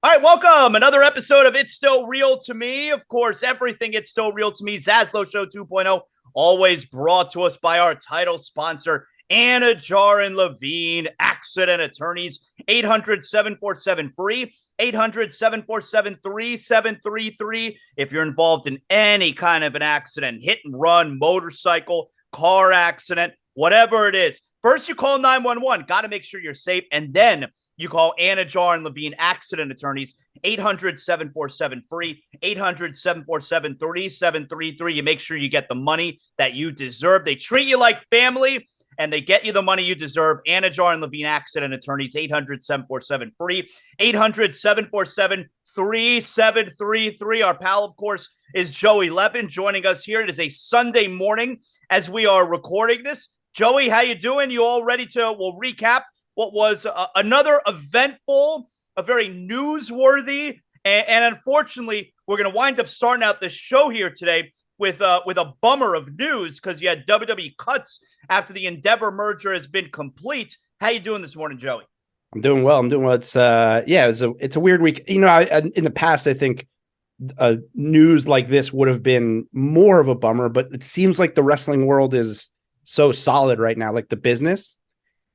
All right, welcome. Another episode of It's Still Real to Me. Of course, everything It's Still Real to Me. ZASLOW Show 2.0, always brought to us by our title sponsor, Anidjar and Levine, accident attorneys, 800-747-FREE, 800-747-3733. If you're involved in any kind of an accident, hit and run, motorcycle, car accident, whatever it is, first you call 911. Got to make sure you're safe, and then you call Anidjar and Levine accident attorneys, 800-747-FREE, 800-747-3733. You make sure you get the money that you deserve. They treat you like family, and they get you the money you deserve. Anidjar and Levine accident attorneys, 800-747-FREE, 800-747-3733. Our pal, of course, is Joey Levin joining us here. It is a Sunday morning as we are recording this. Joey, how you doing? You all ready to, we'll recap what was another eventful, a very newsworthy, and unfortunately, we're going to wind up starting out this show here today with a bummer of news because you had WWE cuts after the Endeavor merger has been complete. How you doing this morning, Joey? I'm doing well. It's it's a weird week. You know, in the past, I think news like this would have been more of a bummer, but it seems like the wrestling world is so solid right now, like the business,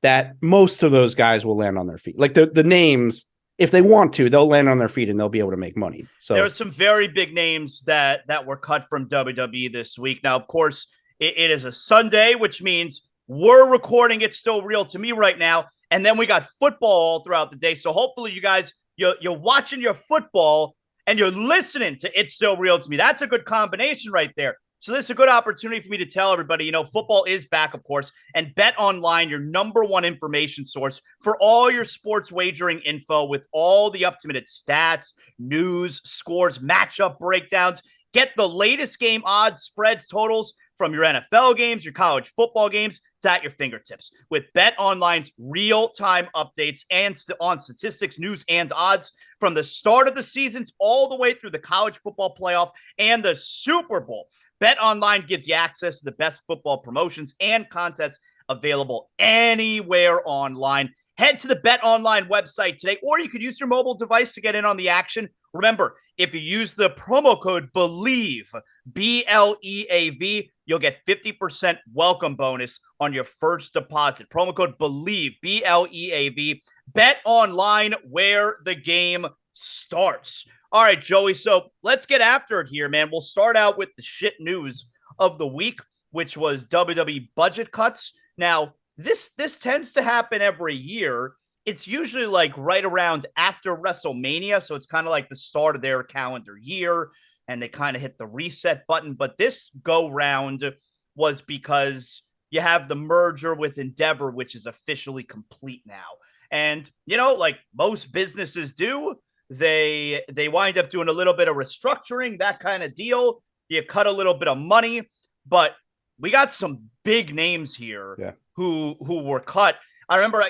that most of those guys will land on their feet. Like the names, if they want to, they'll land on their feet and they'll be able to make money. So there are some very big names that were cut from WWE this week. Now, of course, it is a Sunday, which means we're recording It's Still Real to Me right now. And then we got football all throughout the day. So hopefully you guys, you're watching your football and you're listening to It's Still Real to Me. That's a good combination right there. So this is a good opportunity for me to tell everybody, football is back, of course, and Bet Online, your number one information source for all your sports wagering info with all the up-to-minute stats, news, scores, matchup breakdowns. Get the latest game odds, spreads, totals from your NFL games, your college football games. It's at your fingertips with Bet Online's real-time updates and on statistics, news, and odds from the start of the seasons all the way through the college football playoff and the Super Bowl. Bet Online gives you access to the best football promotions and contests available anywhere online. Head to the Bet Online website today, or you could use your mobile device to get in on the action. Remember, if you use the promo code BELIEVE, BLEAV, you'll get 50% welcome bonus on your first deposit. Promo code BELIEVE, BLEAV. Bet Online, where the game starts. All right, Joey, so let's get after it here, man. We'll start out with the shit news of the week, which was WWE budget cuts. Now, this tends to happen every year. It's usually like right around after WrestleMania, so it's kind of like the start of their calendar year, and they kind of hit the reset button. But this go-round was because you have the merger with Endeavor, which is officially complete now. And, like most businesses do, they wind up doing a little bit of restructuring, that kind of deal. You cut a little bit of money, but we got some big names here who were cut. I remember,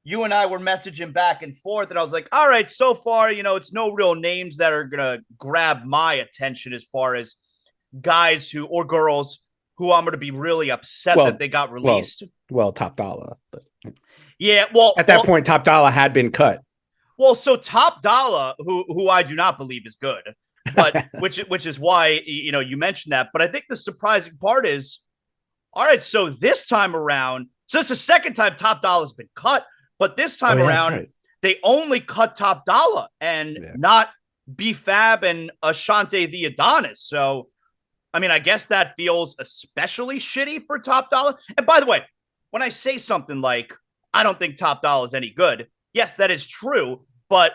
you and I were messaging back and forth, and I was like, all right, so far, it's no real names that are going to grab my attention as far as guys or girls who I'm going to be really upset that they got released. Well, Top Dollar. But yeah, well, at that point, Top Dollar had been cut. Well, so Top Dollar, who I do not believe is good, but which is why you mentioned that. But I think the surprising part is, all right, so this time around, so it's the second time Top Dollar's been cut, but this time around they only cut Top Dollar and not B-Fab and Ashante the Adonis. So, I mean, I guess that feels especially shitty for Top Dollar. And by the way, when I say something like I don't think Top Dollar is any good, yes, that is true, but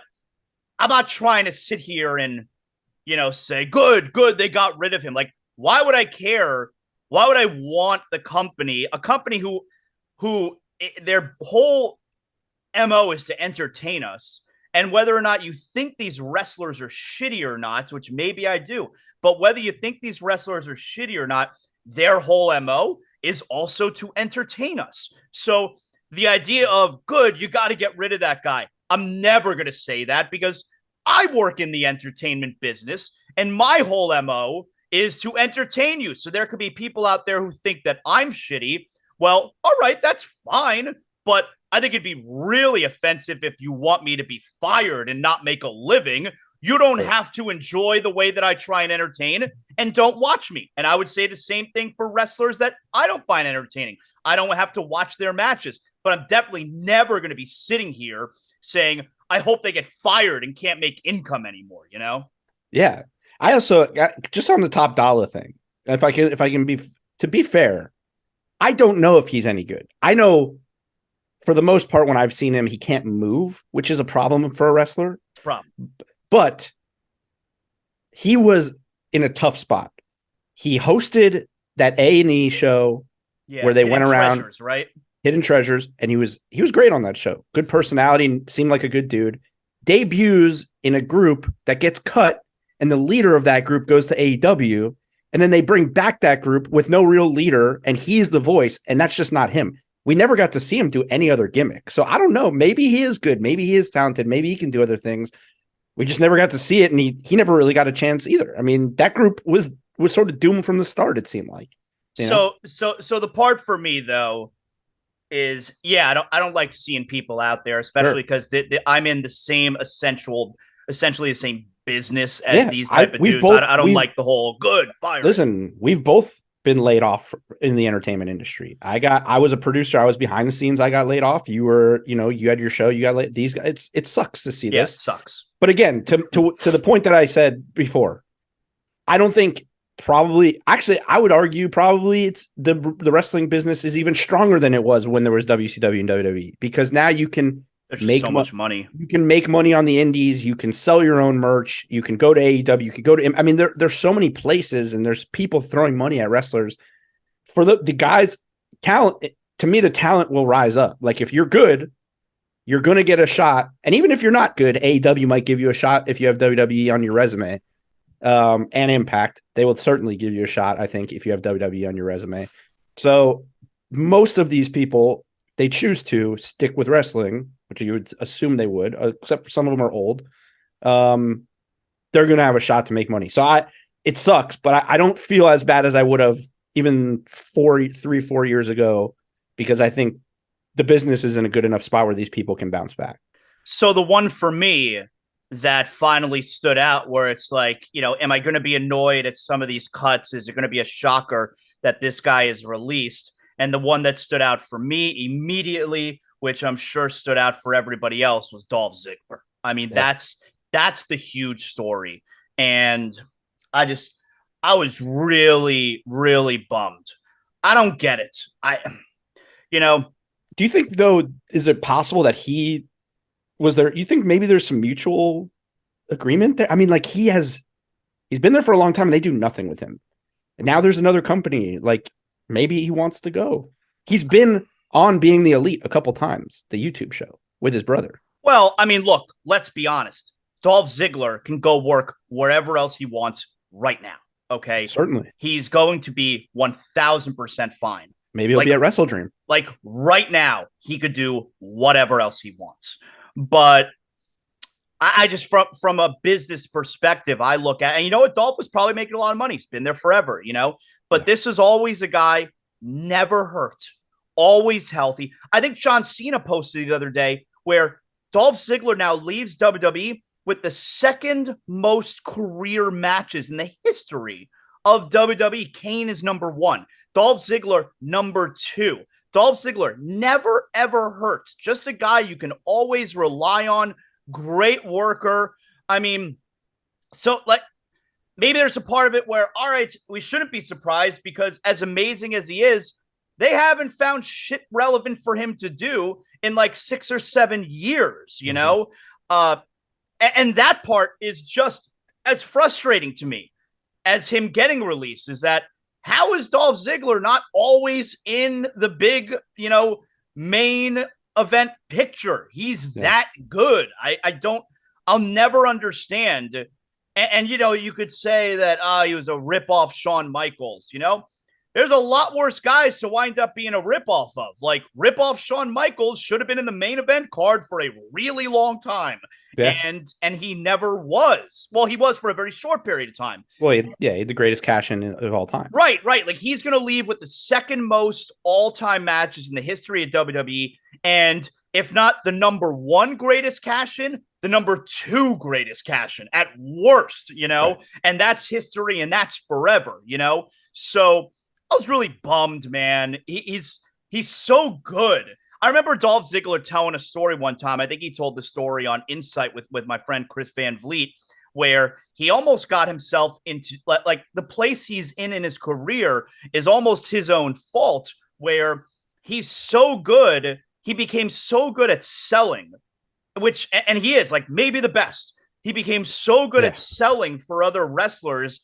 I'm not trying to sit here and, say, good, they got rid of him. Like, why would I care? Why would I want a company who their whole MO is to entertain us, and whether or not you think these wrestlers are shitty or not, which maybe I do, but whether you think these wrestlers are shitty or not, their whole MO is also to entertain us. So the idea of good, you got to get rid of that guy. I'm never going to say that because I work in the entertainment business and my whole MO is to entertain you. So there could be people out there who think that I'm shitty. Well, all right, that's fine. But I think it'd be really offensive if you want me to be fired and not make a living. You don't have to enjoy the way that I try and entertain and don't watch me. And I would say the same thing for wrestlers that I don't find entertaining. I don't have to watch their matches, but I'm definitely never going to be sitting here saying, I hope they get fired and can't make income anymore, you know? Yeah. I also just on the Top Dollar thing, if I can be, to be fair, I don't know if he's any good. I know for the most part, when I've seen him, he can't move, which is a problem for a wrestler. Problem. But he was in a tough spot. He hosted that A&E show where they went around treasures, right? Hidden Treasures, and he was great on that show. Good personality and seemed like a good dude. Debuts in a group that gets cut, and the leader of that group goes to AEW, and then they bring back that group with no real leader, and he's the voice, and that's just not him. We never got to see him do any other gimmick. So I don't know. Maybe he is good. Maybe he is talented. Maybe he can do other things. We just never got to see it, and he never really got a chance either. I mean, that group was sort of doomed from the start, it seemed like. So the part for me though is, I don't like seeing people out there, especially because I'm in the same essentially the same business as these type of dudes. I don't like the whole good fire. Listen, we've both been laid off in the entertainment industry. I was a producer. I was behind the scenes. I got laid off. You were, you had your show. You got laid. These guys. It sucks to see this. It sucks. But again, to the point that I said before, I don't think I would argue probably it's the wrestling business is even stronger than it was when there was WCW and WWE, because now you can make so much money. You can make money on the indies. You can sell your own merch. You can go to AEW. You can go to, I mean, there's so many places, and there's people throwing money at wrestlers for the guys. Talent, to me, the talent will rise up. Like if you're good, you're going to get a shot. And even if you're not good, AEW might give you a shot if you have WWE on your resume. And Impact, they will certainly give you a shot, I think, if you have WWE on your resume. So most of these people, they choose to stick with wrestling, which you would assume they would, except for some of them are old. They're going to have a shot to make money. So it sucks, but I don't feel as bad as I would have even 4 years ago, because I think the business is in a good enough spot where these people can bounce back. So the one for me that finally stood out, where it's like, am I going to be annoyed at some of these cuts? Is it going to be a shocker that this guy is released? And the one that stood out for me immediately, which I'm sure stood out for everybody else, was Dolph Ziggler. I mean, that's the huge story. And I was really, really bummed. I don't get it. Do you think, though, is it possible that you think maybe there's some mutual agreement there? I mean, like he's been there for a long time and they do nothing with him. And now there's another company. Like maybe he wants to go. He's been on Being the Elite a couple times, the YouTube show with his brother. Well, I mean, look, let's be honest. Dolph Ziggler can go work wherever else he wants right now. Okay. Certainly. He's going to be 1000% fine. Maybe he'll be at Wrestle Dream. Like right now, he could do whatever else he wants. But I just, from a business perspective, I look at, and you know what? Dolph was probably making a lot of money. He's been there forever, but this is always a guy never hurt, always healthy. I think John Cena posted the other day where Dolph Ziggler now leaves WWE with the second most career matches in the history of WWE. Kane is number 1. Dolph Ziggler, number 2. Dolph Ziggler never, ever hurt. Just a guy you can always rely on. Great worker. I mean, so like maybe there's a part of it where, all right, we shouldn't be surprised because as amazing as he is, they haven't found shit relevant for him to do in like 6 or 7 years, and that part is just as frustrating to me as him getting released. Is that how is Dolph Ziggler not always in the big, main event picture? He's that good. I'll never understand. And you could say that he was a ripoff Shawn Michaels, There's a lot worse guys to wind up being a ripoff of. Like ripoff Shawn Michaels should have been in the main event card for a really long time. Yeah. And he never was. Well, he was for a very short period of time. Well, he had the greatest cash in of all time. Right. Like he's going to leave with the second most all-time matches in the history of WWE. And if not the number one greatest cash in, the number two greatest cash in at worst, Right. and that's history and that's forever, So I was really bummed, man. He's so good. I remember Dolph Ziggler telling a story one time. I think he told the story on Insight with my friend Chris Van Vliet, where he almost got himself into like the place he's in his career is almost his own fault, where he's so good. He became so good at selling, and he is like maybe the best. He became so good at selling for other wrestlers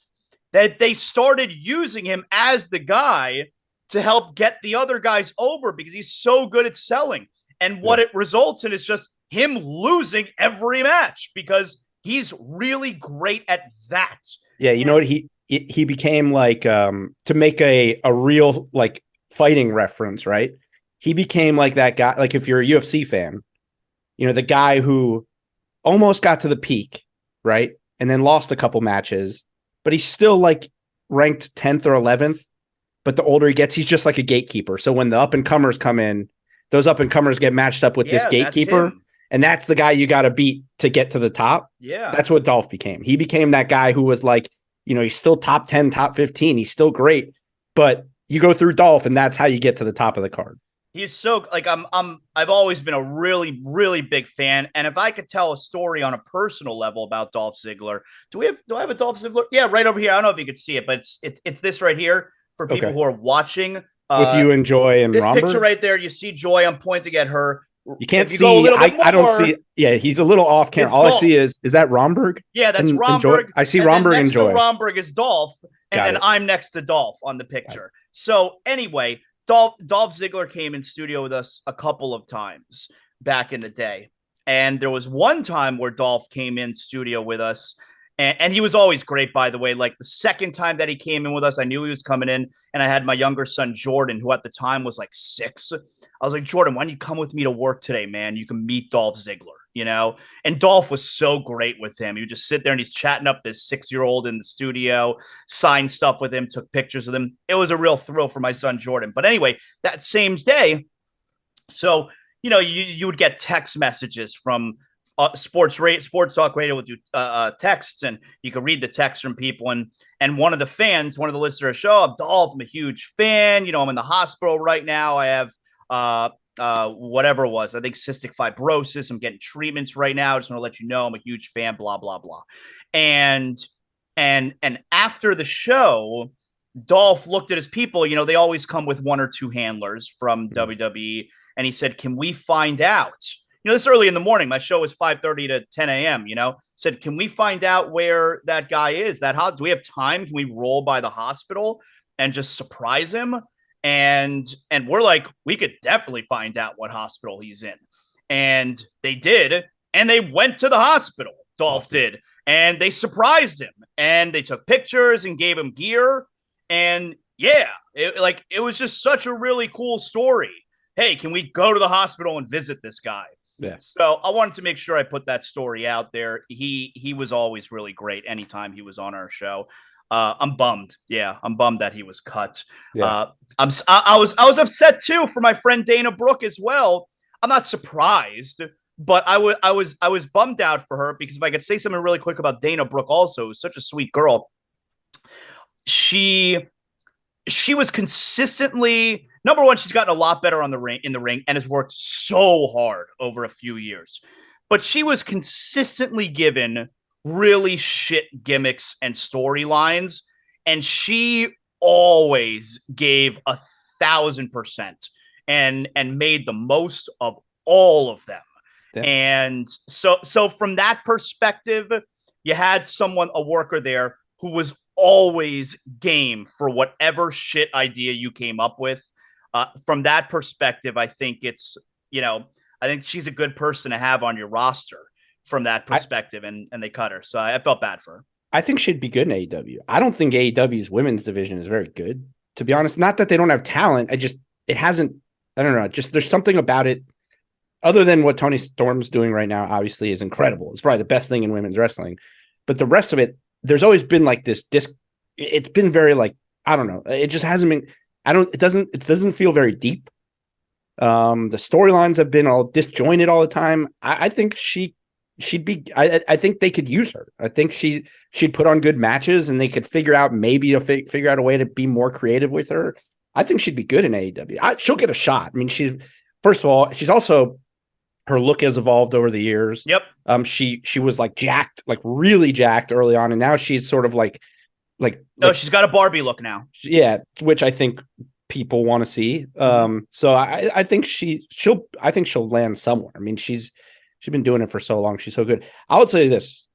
that they started using him as the guy to help get the other guys over because he's so good at selling. And what it results in is just him losing every match because he's really great at that. Yeah, you know what? He became like to make a real like fighting reference, right? He became like that guy. Like if you're a UFC fan, the guy who almost got to the peak, right? And then lost a couple matches, but he's still like ranked 10th or 11th. But the older he gets, he's just like a gatekeeper. So when the up and comers come in, those up and comers get matched up with this gatekeeper. And that's the guy you got to beat to get to the top. Yeah. That's what Dolph became. He became that guy who was like, he's still top 10, top 15. He's still great, but you go through Dolph and that's how you get to the top of the card. He's so like, I've always been a really, really big fan. And if I could tell a story on a personal level about Dolph Ziggler, do I have a Dolph Ziggler? Yeah. Right over here. I don't know if you could see it, but it's this right here for people who are watching. With you and Joy and this Romberg? Picture right there. You see Joy. I'm pointing at her. You can't see. I don't see. Yeah, he's a little off camera. All I see is that Romberg? Yeah, that's Romberg. I see Romberg and Joy. Next to Romberg is Dolph, and then I'm next to Dolph on the picture. So anyway, Dolph Ziggler came in studio with us a couple of times back in the day, and there was one time where Dolph came in studio with us, and he was always great, by the way. Like the second time that he came in with us, I knew he was coming in, and I had my younger son Jordan, who at the time was like 6. I was like, Jordan, why don't you come with me to work today, man? You can meet Dolph Ziggler, And Dolph was so great with him. He would just sit there and he's chatting up this 6-year-old in the studio, signed stuff with him, took pictures with him. It was a real thrill for my son Jordan. But anyway, that same day, so, you would get text messages from Sports Talk Radio would do texts, and you could read the text from people. And one of the listeners show, Dolph, I'm a huge fan. I'm in the hospital right now. I have whatever it was, I think cystic fibrosis. I'm getting treatments right now. Just want to let you know I'm a huge fan, blah, blah, blah. And after the show, Dolph looked at his people, they always come with 1 or 2 handlers from WWE. And he said, can we find out, this early in the morning, my show is 5:30 to 10 a.m., said, can we find out where that guy is? Do we have time? Can we roll by the hospital and just surprise him? And we're like, we could definitely find out what hospital he's in. And they did. And they went to the hospital. Dolph did. And they surprised him. And they took pictures and gave him gear. And yeah, it was just such a really cool story. Hey, can we go to the hospital and visit this guy? Yeah. So I wanted to make sure I put that story out there. He was always really great anytime he was on our show. I'm bummed. Yeah, I'm bummed that he was cut. Yeah. I was upset too for my friend Dana Brooke as well. I'm not surprised, but I was bummed out for her because if I could say something really quick about Dana Brooke, also such a sweet girl. She was consistently number one. She's gotten a lot better in the ring and has worked so hard over a few years, but she was consistently given really shit gimmicks and storylines, and she always gave 1,000% and made the most of all of them. Yeah. And so from that perspective, you had a worker there who was always game for whatever shit idea you came up with. From that perspective, I think I think she's a good person to have on your roster from that perspective, and they cut her. So I felt bad for her. I think she'd be good in AEW. I don't think AEW's women's division is very good, to be honest. Not that they don't have talent. It hasn't, I don't know, just there's something about it other than what Toni Storm's doing right now, obviously is incredible. It's probably the best thing in women's wrestling. But the rest of it, there's always been like this it's been very like, I don't know. It just hasn't been, it doesn't feel very deep. The storylines have been all disjointed all the time. I think she'd be. I think they could use her. I think she'd put on good matches, and they could figure out maybe to figure out a way to be more creative with her. I think she'd be good in AEW. She'll get a shot. I mean, first of all, she's also, her look has evolved over the years. Yep. She was like jacked, like really jacked early on, and now she's sort of like she's got a Barbie look now. Yeah, which I think people want to see. So I think she'll land somewhere. I mean, she's been doing it for so long. She's so good. I would say this: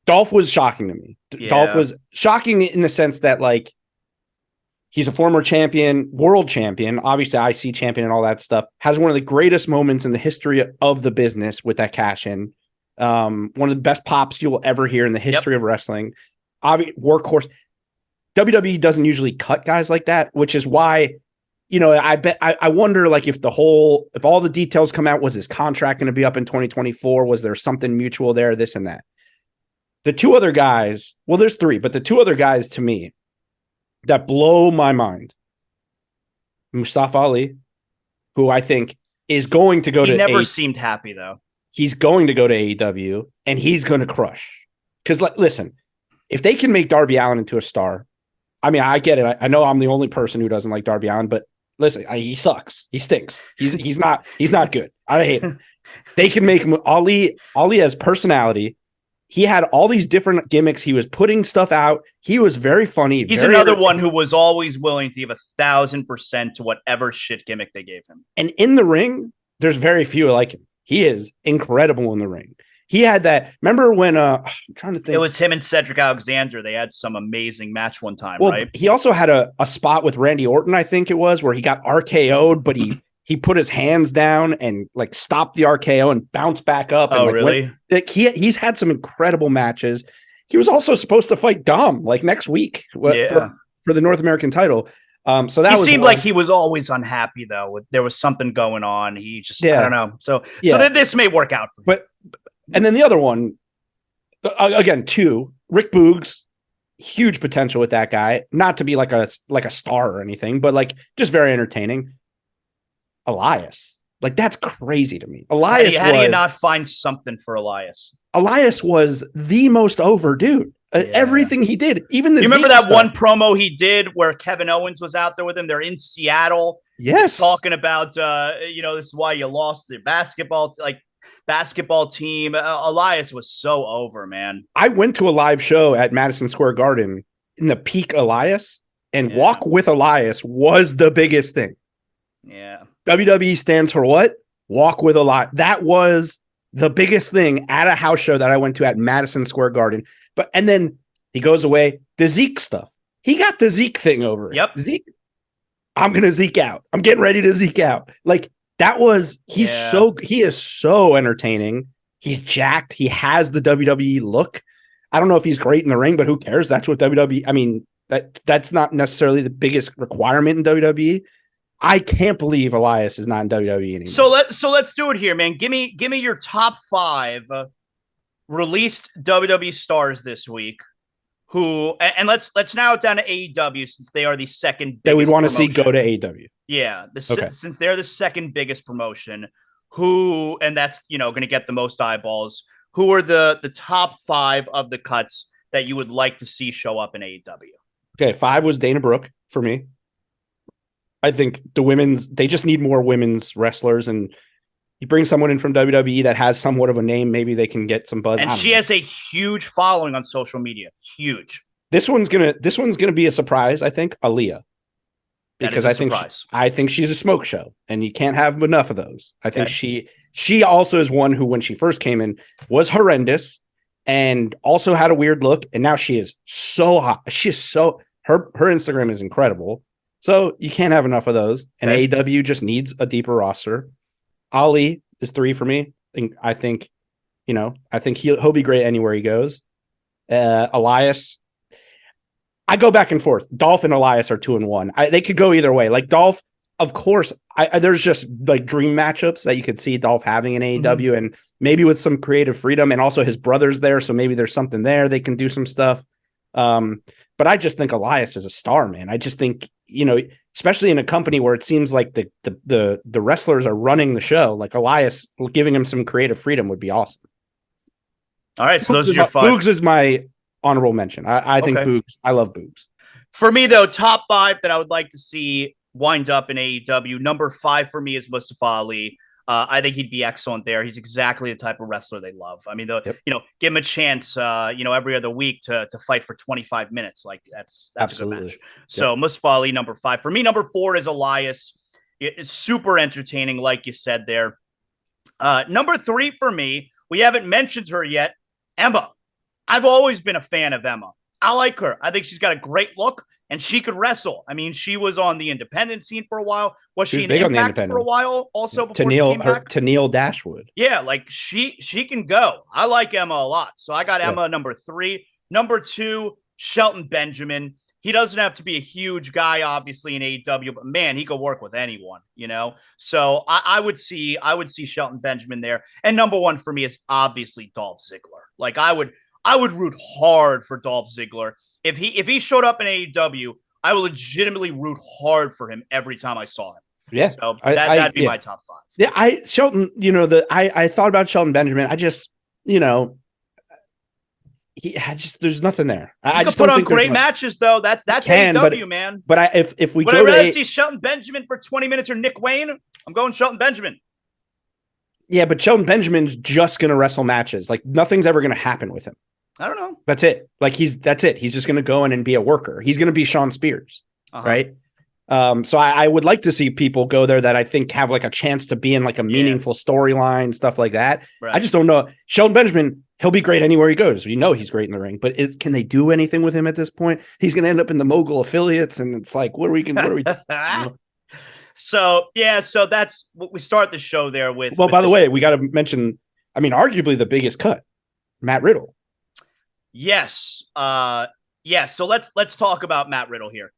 Dolph was shocking to me. Yeah. Dolph was shocking in the sense that, like, he's a former champion, world champion, obviously IC champion and all that stuff, has one of the greatest moments in the history of the business with that cash in. One of the best pops you will ever hear in the history of wrestling. Workhorse. WWE doesn't usually cut guys like that, which is why, I wonder, like, if all the details come out, was his contract going to be up in 2024? Was there something mutual there, this and that? The two other guys, well, there's three, but the two other guys to me that blow my mind: Mustafa Ali, who I think is going to go to. He never seemed happy though. He's going to go to AEW and he's going to crush. Because, listen, if they can make Darby Allin into a star, I mean, I get it. I know I'm the only person who doesn't like Darby Allin, but listen, he sucks. He stinks. He's not good. I hate him. They can make him. Ali has personality. He had all these different gimmicks. He was putting stuff out. He was very funny. He's another one who was always willing to give 1,000% to whatever shit gimmick they gave him. And in the ring, there's very few like him. He is incredible in the ring. He had that. Remember when I'm trying to think. It was him and Cedric Alexander. They had some amazing match one time, well, right? He also had a spot with Randy Orton, I think it was, where he got RKO'd, but he put his hands down and like stopped the RKO and bounced back up. And, really? He's had some incredible matches. He was also supposed to fight Dom like next week for the North American title. So that seemed like he was always unhappy though. There was something going on. He just, I don't know. So then this may work out for him. And then the other one, again, Rick Boogs, huge potential with that guy. Not to be like a star or anything, but like just very entertaining. Elias, like, that's crazy to me. Elias, how do you not find something for Elias? Elias was the most over dude. Everything he did, even the. You remember that one promo he did where Kevin Owens was out there with him? They're in Seattle. Yes, talking about this is why you lost the basketball team. Elias was so over, man. I went to a live show at Madison Square Garden in the peak Elias, and Walk with Elias was the biggest thing. Yeah. WWE stands for what? Walk with Elias. That was the biggest thing at a house show that I went to at Madison Square Garden. And then he goes away. The Zeke stuff. He got the Zeke thing over. Yep. Zeke. I'm going to Zeke out. I'm getting ready to Zeke out. Like, that was, he is so entertaining. He's jacked. He has the WWE look. I don't know if he's great in the ring, but who cares? That's what WWE, I mean, that's not necessarily the biggest requirement in WWE. I can't believe Elias is not in WWE anymore. So let's do it here, man. Give me your top 5 released WWE stars this week. And let's narrow it down to AEW, since they are the second biggest that we'd want to see promotion. Go to AEW. Yeah, since they're the second biggest promotion, and that's going to get the most eyeballs. Who are the top 5 of the cuts that you would like to see show up in AEW? Okay, 5 was Dana Brooke for me. I think they just need more women's wrestlers, and you bring someone in from WWE that has somewhat of a name, maybe they can get some buzz. And she has a huge following on social media. Huge. This one's gonna be a surprise, I think, Aaliyah. Because I think she's a smoke show, and you can't have enough of those. I think she also is one who, when she first came in, was horrendous and also had a weird look, and now she is so hot. She's so her Instagram is incredible. So you can't have enough of those. And AEW just needs a deeper roster. Ali is 3 for me. I think he'll be great anywhere he goes. Elias, I go back and forth. Dolph and Elias are 2 and 1. They could go either way. Like Dolph, of course, there's just like dream matchups that you could see Dolph having in AEW, and maybe with some creative freedom, and also his brother's there, so maybe there's something there. They can do some stuff. But I just think Elias is a star, man. I just think, especially in a company where it seems like the wrestlers are running the show, like Elias giving him some creative freedom would be awesome. All right, so those are your 5. Boogs is my honorable mention. I think Boogs. I love Boogs. For me, though, top 5 that I would like to see wind up in AEW. Number 5 for me is Mustafa Ali. I think he'd be excellent there. He's exactly the type of wrestler they love. I mean, give him a chance, every other week to fight for 25 minutes. Like that's absolutely a good match. So Mustafa Ali, number 5 for me. Number 4 is Elias. It's super entertaining, like you said there. Number 3 for me, we haven't mentioned her yet. Emma. I've always been a fan of Emma. I like her. I think she's got a great look. And she could wrestle. I mean, she was on the independent scene for a while. Was she in Impact for a while? Also, before she came back? To Neil Dashwood. Yeah, like she can go. I like Emma a lot, so I got Emma number 3. Number 2, Shelton Benjamin. He doesn't have to be a huge guy, obviously, in AEW, but man, he could work with anyone. So I would see Shelton Benjamin there. And number 1 for me is obviously Dolph Ziggler. Like I would root hard for Dolph Ziggler. If he showed up in AEW, I would legitimately root hard for him every time I saw him. Yeah. So that'd be my top 5. Yeah, I thought about Shelton Benjamin. I just, there's nothing there. I just put on great matches though. That's AEW, man. But if we would I rather see Shelton Benjamin for 20 minutes or Nick Wayne? I'm going Shelton Benjamin. Yeah, but Shelton Benjamin's just going to wrestle matches. Like nothing's ever going to happen with him. I don't know. That's it. That's it. He's just going to go in and be a worker. He's going to be Sean Spears, right? So I would like to see people go there that I think have like a chance to be in like a meaningful storyline, stuff like that. Right. I just don't know. Shelton Benjamin, he'll be great anywhere he goes. He's great in the ring, but can they do anything with him at this point? He's going to end up in the Mogul affiliates, and it's like, what are we? So that's what we start the show there with. Well, by the way, we got to mention, arguably the biggest cut, Matt Riddle. Yes. So let's talk about Matt Riddle here.